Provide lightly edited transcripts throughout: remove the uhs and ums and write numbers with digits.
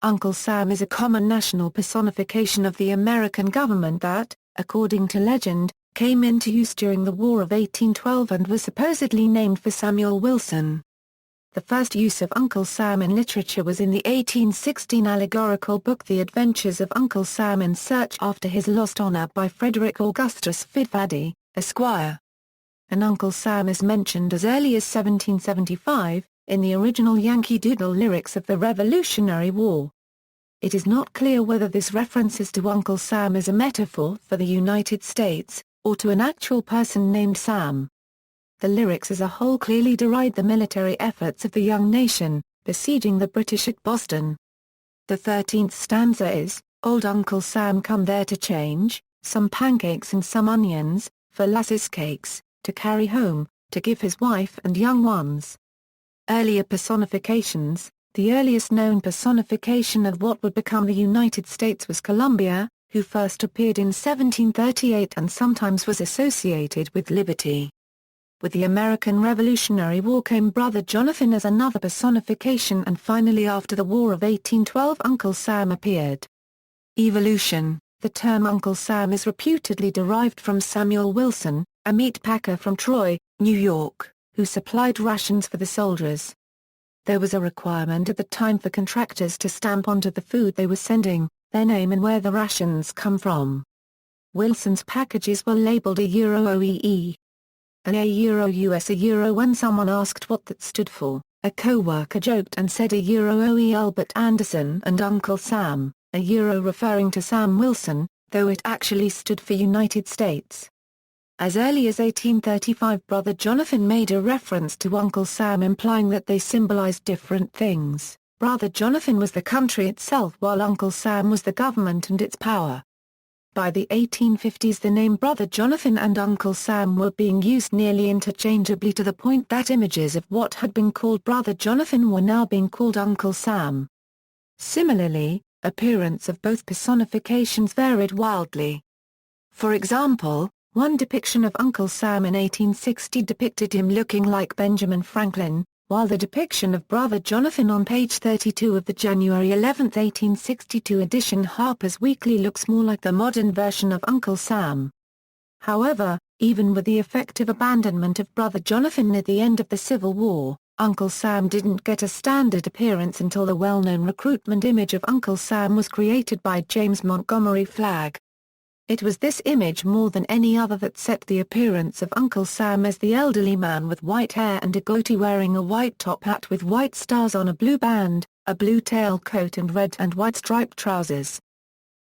Uncle Sam is a common national personification of the American government that, according to legend, came into use during the War of 1812 and was supposedly named for Samuel Wilson. The first use of Uncle Sam in literature was in the 1816 allegorical book The Adventures of Uncle Sam in Search After His Lost Honor by Frederick Augustus Fidfaddy, Esquire. And Uncle Sam is mentioned as early as 1775, in the original Yankee Doodle lyrics of the Revolutionary War. It is not clear whether this references to Uncle Sam as a metaphor for the United States, or to an actual person named Sam. The lyrics as a whole clearly deride the military efforts of the young nation, besieging the British at Boston. The 13th stanza is, "Old Uncle Sam come there to change, some pancakes and some onions, for lasses' cakes, to carry home, to give his wife and young ones." Earlier personifications. The earliest known personification of what would become the United States was Columbia, who first appeared in 1738 and sometimes was associated with liberty. With the American Revolutionary War came Brother Jonathan as another personification, and finally after the War of 1812 Uncle Sam appeared. Evolution. The term Uncle Sam is reputedly derived from Samuel Wilson, a meat packer from Troy, New York, who supplied rations for the soldiers. There was a requirement at the time for contractors to stamp onto the food they were sending, their name and where the rations come from. Wilson's packages were labeled a €OEE. An €US when someone asked what that stood for, a co-worker joked and said a €OE Albert Anderson and Uncle Sam, a euro referring to Sam Wilson, though it actually stood for United States. As early as 1835 Brother Jonathan made a reference to Uncle Sam implying that they symbolized different things. Brother Jonathan was the country itself while Uncle Sam was the government and its power. By the 1850s the name Brother Jonathan and Uncle Sam were being used nearly interchangeably to the point that images of what had been called Brother Jonathan were now being called Uncle Sam. Similarly, appearance of both personifications varied wildly. For example, one depiction of Uncle Sam in 1860 depicted him looking like Benjamin Franklin, while the depiction of Brother Jonathan on page 32 of the January 11, 1862 edition Harper's Weekly looks more like the modern version of Uncle Sam. However, even with the effective abandonment of Brother Jonathan at the end of the Civil War, Uncle Sam didn't get a standard appearance until the well-known recruitment image of Uncle Sam was created by James Montgomery Flagg. It was this image more than any other that set the appearance of Uncle Sam as the elderly man with white hair and a goatee wearing a white top hat with white stars on a blue band, a blue tailcoat and red and white striped trousers.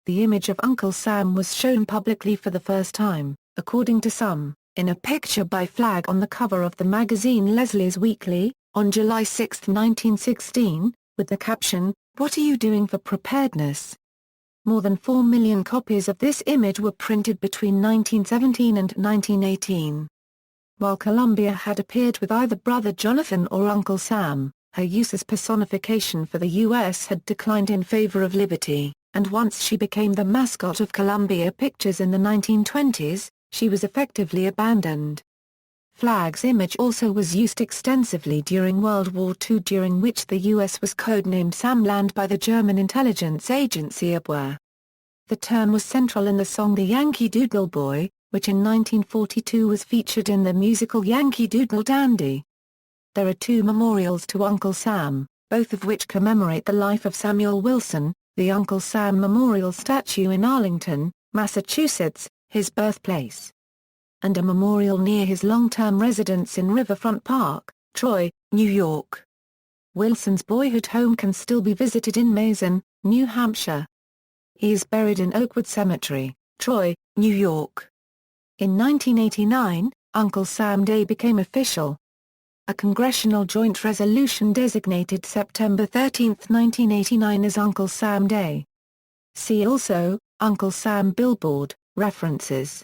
The image of Uncle Sam was shown publicly for the first time, according to some, in a picture by Flagg on the cover of the magazine Leslie's Weekly, on July 6, 1916, with the caption, "What are you doing for preparedness?" More than 4 million copies of this image were printed between 1917 and 1918. While Columbia had appeared with either Brother Jonathan or Uncle Sam, her use as personification for the U.S. had declined in favor of liberty, and once she became the mascot of Columbia Pictures in the 1920s, she was effectively abandoned. Flagg's image also was used extensively during World War II, during which the U.S. was codenamed Samland by the German intelligence agency Abwehr. The term was central in the song The Yankee Doodle Boy, which in 1942 was featured in the musical Yankee Doodle Dandy. There are 2 memorials to Uncle Sam, both of which commemorate the life of Samuel Wilson, the Uncle Sam Memorial Statue in Arlington, Massachusetts, his birthplace, and a memorial near his long-term residence in Riverfront Park, Troy, New York. Wilson's boyhood home can still be visited in Mason, New Hampshire. He is buried in Oakwood Cemetery, Troy, New York. In 1989, Uncle Sam Day became official. A congressional joint resolution designated September 13, 1989 as Uncle Sam Day. See also, Uncle Sam Billboard, references.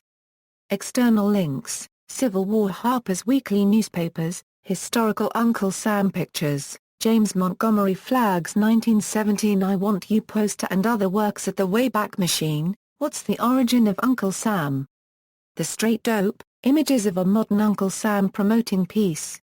External links, Civil War Harper's Weekly newspapers, historical Uncle Sam pictures, James Montgomery Flagg's 1917 I Want You poster and other works at the Wayback Machine, What's the Origin of Uncle Sam? The Straight Dope, images of a modern Uncle Sam promoting peace.